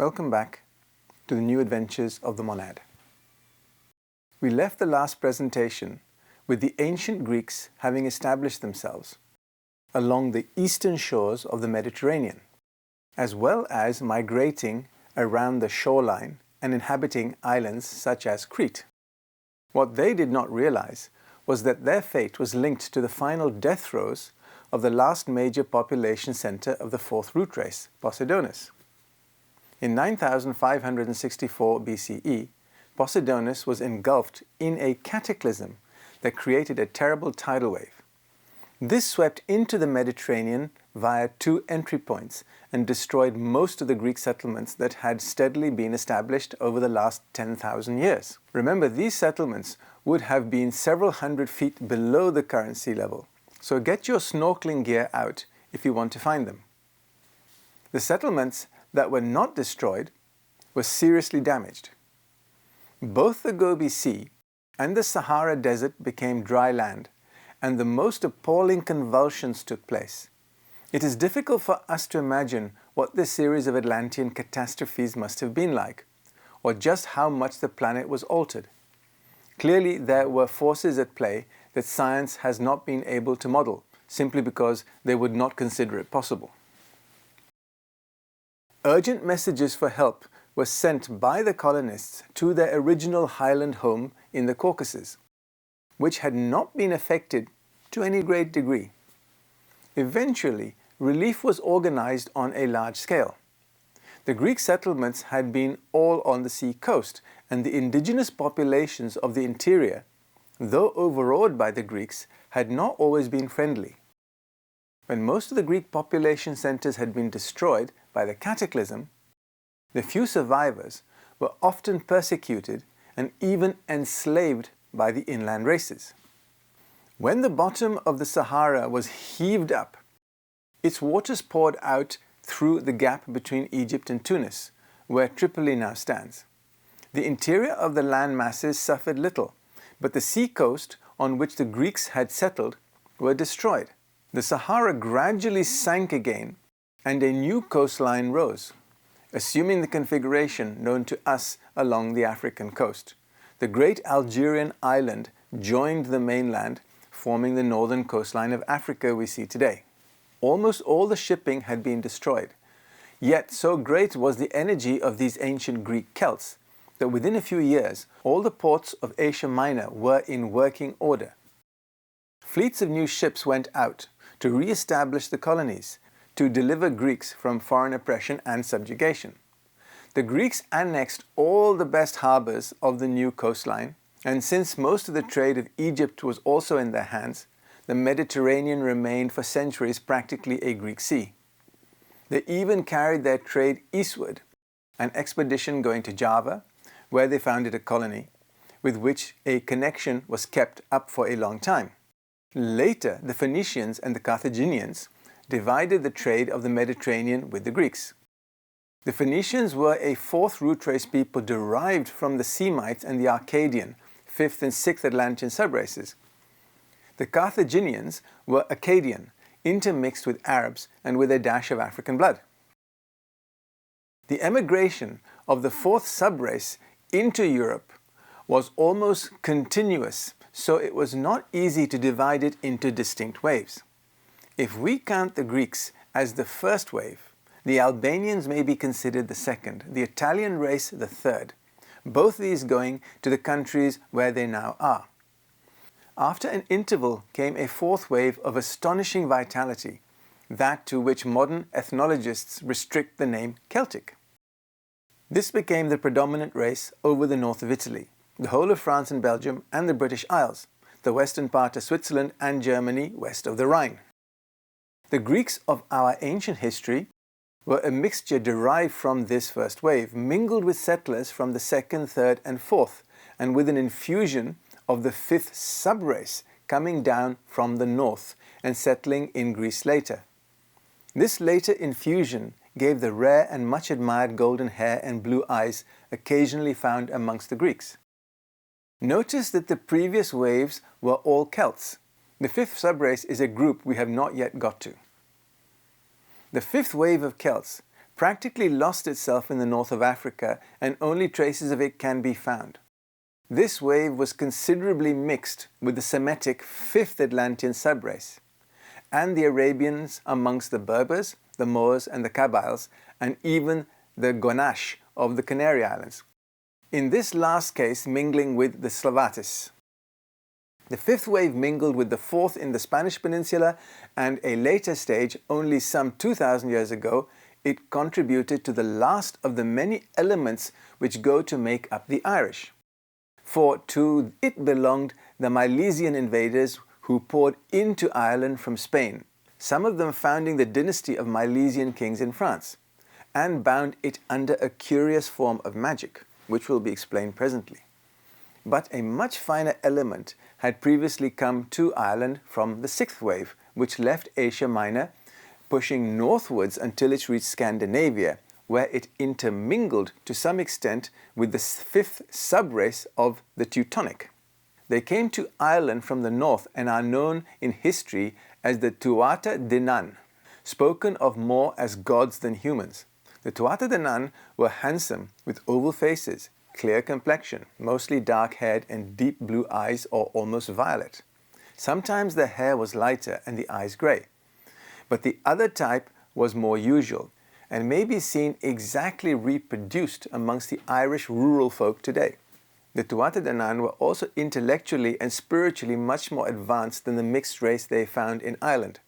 Welcome back to the new adventures of the monad. We left the last presentation with the ancient Greeks having established themselves along the eastern shores of the Mediterranean, as well as migrating around the shoreline and inhabiting islands such as Crete. What they did not realize was that their fate was linked to the final death throes of the last major population center of the fourth root race, Poseidonus. In 9564 BCE, Poseidonus was engulfed in a cataclysm that created a terrible tidal wave. This swept into the Mediterranean via two entry points and destroyed most of the Greek settlements that had steadily been established over the last 10,000 years. Remember, these settlements would have been several hundred feet below the current sea level, so get your snorkeling gear out if you want to find them. The settlements that were not destroyed were seriously damaged. Both the Gobi Sea and the Sahara Desert became dry land, and the most appalling convulsions took place. It is difficult for us to imagine what this series of Atlantean catastrophes must have been like, or just how much the planet was altered. Clearly, there were forces at play that science has not been able to model, simply because they would not consider it possible. Urgent messages for help were sent by the colonists to their original highland home in the Caucasus, which had not been affected to any great degree. Eventually, relief was organized on a large scale. The Greek settlements had been all on the sea coast, and the indigenous populations of the interior, though overawed by the Greeks, had not always been friendly. When most of the Greek population centers had been destroyed by the cataclysm, the few survivors were often persecuted and even enslaved by the inland races. When the bottom of the Sahara was heaved up, its waters poured out through the gap between Egypt and Tunis, where Tripoli now stands. The interior of the land masses suffered little, but the sea coast on which the Greeks had settled were destroyed. The Sahara gradually sank again, and a new coastline rose, assuming the configuration known to us along the African coast. The great Algerian island joined the mainland, forming the northern coastline of Africa we see today. Almost all the shipping had been destroyed, yet so great was the energy of these ancient Greek Celts that within a few years all the ports of Asia Minor were in working order. Fleets of new ships went out to re-establish the colonies, to deliver Greeks from foreign oppression and subjugation. The Greeks annexed all the best harbors of the new coastline, and since most of the trade of Egypt was also in their hands, the Mediterranean remained for centuries practically a Greek sea. They even carried their trade eastward, an expedition going to Java, where they founded a colony, with which a connection was kept up for a long time. Later, the Phoenicians and the Carthaginians divided the trade of the Mediterranean with the Greeks. The Phoenicians were a fourth root race people derived from the Semites and the Arcadian, 5th and 6th Atlantean subraces. The Carthaginians were Akkadian, intermixed with Arabs and with a dash of African blood. The emigration of the fourth subrace into Europe was almost continuous, so it was not easy to divide it into distinct waves. If we count the Greeks as the first wave, the Albanians may be considered the second, the Italian race the third, both these going to the countries where they now are. After an interval came a fourth wave of astonishing vitality, that to which modern ethnologists restrict the name Celtic. This became the predominant race over the north of Italy, the whole of France and Belgium and the British Isles, the western part of Switzerland and Germany west of the Rhine. The Greeks of our ancient history were a mixture derived from this first wave, mingled with settlers from the second, third and fourth, and with an infusion of the fifth subrace coming down from the north and settling in Greece later. This later infusion gave the rare and much admired golden hair and blue eyes occasionally found amongst the Greeks. Notice that the previous waves were all Celts. The fifth subrace is a group we have not yet got to. The fifth wave of Celts practically lost itself in the north of Africa, and only traces of it can be found. This wave was considerably mixed with the Semitic fifth Atlantean subrace, and the Arabians amongst the Berbers, the Moors and the Kabyles, and even the Gonash of the Canary Islands. In this last case mingling with the Slavatis. The fifth wave mingled with the fourth in the Spanish Peninsula, and a later stage, only some 2,000 years ago, it contributed to the last of the many elements which go to make up the Irish. For to it belonged the Milesian invaders who poured into Ireland from Spain, some of them founding the dynasty of Milesian kings in France, and bound it under a curious form of magic, which will be explained presently. But a much finer element had previously come to Ireland from the sixth wave, which left Asia Minor, pushing northwards until it reached Scandinavia, where it intermingled to some extent with the fifth subrace of the Teutonic. They came to Ireland from the north and are known in history as the Tuatha De Nan, spoken of more as gods than humans. The Tuatha De Nan were handsome, with oval faces, clear complexion, mostly dark-haired and deep blue eyes or almost violet. Sometimes the hair was lighter and the eyes grey. But the other type was more usual and may be seen exactly reproduced amongst the Irish rural folk today. The Tuatha De Nan were also intellectually and spiritually much more advanced than the mixed race they found in Ireland.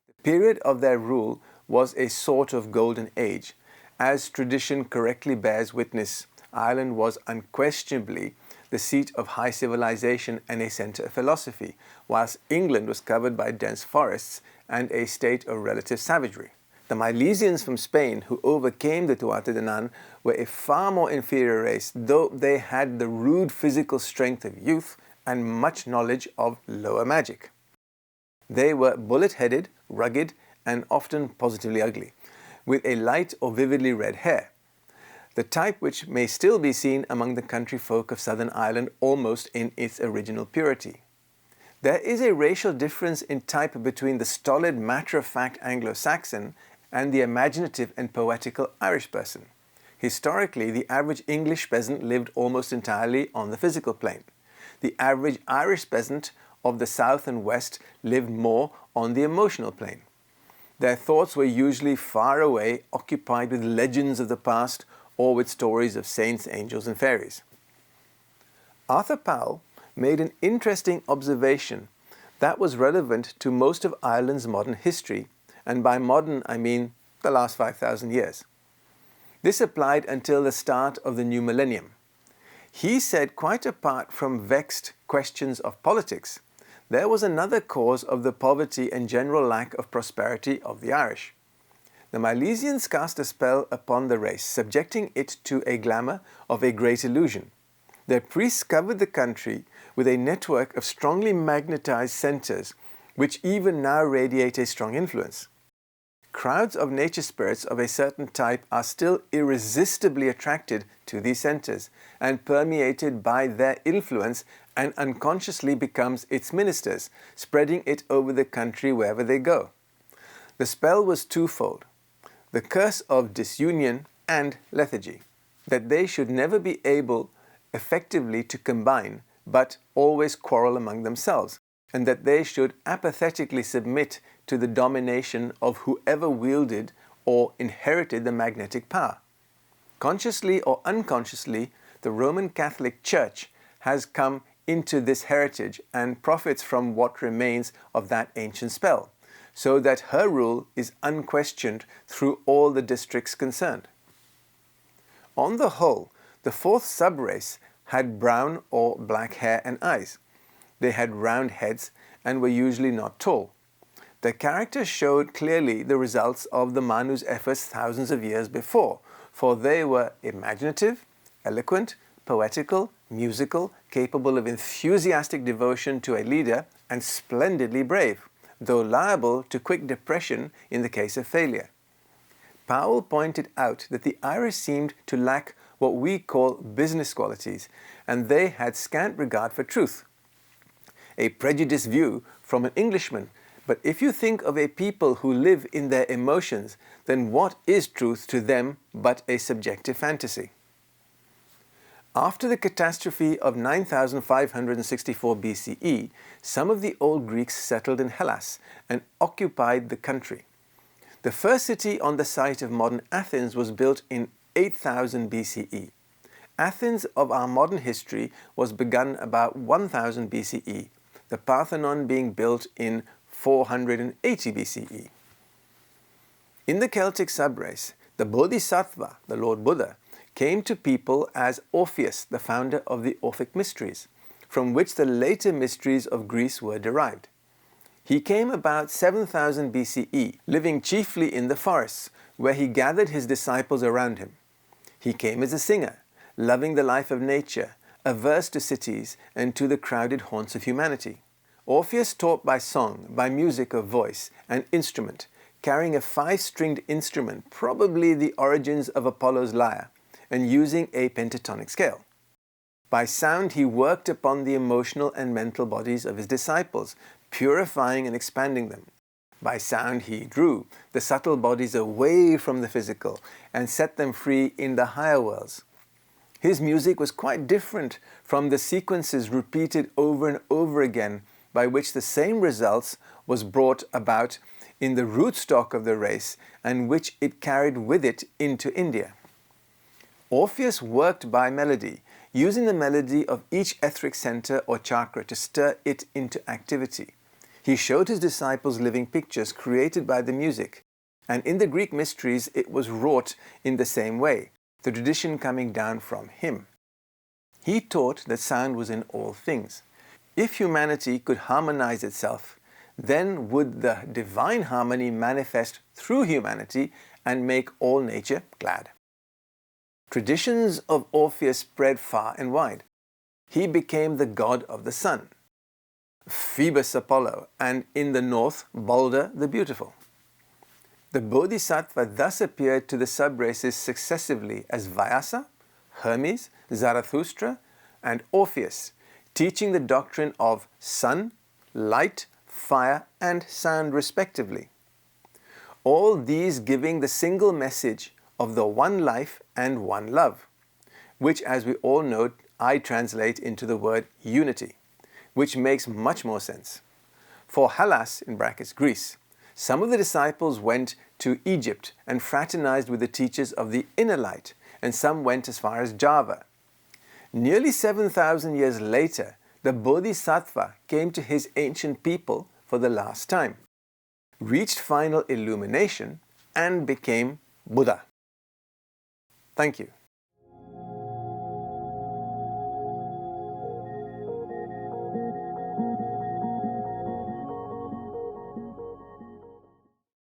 The period of their rule was a sort of golden age. As tradition correctly bears witness, Ireland was unquestionably the seat of high civilization and a centre of philosophy, whilst England was covered by dense forests and a state of relative savagery. The Milesians from Spain, who overcame the Tuatha De Nan, were a far more inferior race, though they had the rude physical strength of youth and much knowledge of lower magic. They were bullet-headed, rugged, and often positively ugly, with a light or vividly red hair, the type which may still be seen among the country folk of southern Ireland almost in its original purity. There is a racial difference in type between the stolid, matter-of-fact Anglo-Saxon and the imaginative and poetical Irish person. Historically, the average English peasant lived almost entirely on the physical plane. The average Irish peasant of the south and west lived more on the emotional plane. Their thoughts were usually far away, occupied with legends of the past or with stories of saints, angels, and fairies. Arthur Powell made an interesting observation that was relevant to most of Ireland's modern history, and by modern I mean the last 5,000 years. This applied until the start of the new millennium. He said, quite apart from vexed questions of politics, there was another cause of the poverty and general lack of prosperity of the Irish. The Milesians cast a spell upon the race, subjecting it to a glamour of a great illusion. Their priests covered the country with a network of strongly magnetized centers, which even now radiate a strong influence. Crowds of nature spirits of a certain type are still irresistibly attracted to these centers and permeated by their influence, and unconsciously becomes its ministers, spreading it over the country wherever they go. The spell was twofold: the curse of disunion and lethargy, that they should never be able effectively to combine, but always quarrel among themselves, and that they should apathetically submit to the domination of whoever wielded or inherited the magnetic power. Consciously or unconsciously, the Roman Catholic Church has come into this heritage and profits from what remains of that ancient spell, so that her rule is unquestioned through all the districts concerned. On the whole, the fourth subrace had brown or black hair and eyes. They had round heads and were usually not tall. Their character showed clearly the results of the Manu's efforts thousands of years before, for they were imaginative, eloquent, poetical, musical, capable of enthusiastic devotion to a leader, and splendidly brave, though liable to quick depression in the case of failure. Powell pointed out that the Irish seemed to lack what we call business qualities, and they had scant regard for truth. A prejudiced view from an Englishman But if you think of a people who live in their emotions, then what is truth to them but a subjective fantasy? After the catastrophe of 9564 BCE, some of the old Greeks settled in Hellas and occupied the country. The first city on the site of modern Athens was built in 8000 BCE. Athens of our modern history was begun about 1000 BCE, the Parthenon being built in 480 BCE. In the Celtic subrace, the Bodhisattva, the Lord Buddha, came to people as Orpheus, the founder of the Orphic mysteries, from which the later mysteries of Greece were derived. He came about 7000 BCE, living chiefly in the forests, where he gathered his disciples around him. He came as a singer, loving the life of nature, averse to cities and to the crowded haunts of humanity. Orpheus taught by song, by music of voice and instrument, carrying a 5-stringed instrument, probably the origins of Apollo's lyre, and using a pentatonic scale. By sound he worked upon the emotional and mental bodies of his disciples, purifying and expanding them. By sound he drew the subtle bodies away from the physical and set them free in the higher worlds. His music was quite different from the sequences repeated over and over again by which the same results was brought about in the rootstock of the race and which it carried with it into India. Orpheus worked by melody, using the melody of each etheric center or chakra to stir it into activity. He showed his disciples living pictures created by the music, and in the Greek mysteries it was wrought in the same way, the tradition coming down from him. He taught that sound was in all things. If humanity could harmonize itself, then would the divine harmony manifest through humanity and make all nature glad. Traditions of Orpheus spread far and wide. He became the god of the sun, Phoebus Apollo, and in the north, Balder the Beautiful. The Bodhisattva thus appeared to the subraces successively as Vyasa, Hermes, Zarathustra, and Orpheus, teaching the doctrine of sun, light, fire, and sound respectively. All these giving the single message of the one life and one love, which, as we all know, I translate into the word unity, which makes much more sense. For Hellas, in brackets Greece, some of the disciples went to Egypt and fraternized with the teachers of the inner light, and some went as far as Java. Nearly 7,000 years later, the Bodhisattva came to his ancient people for the last time, reached final illumination, and became Buddha. Thank you.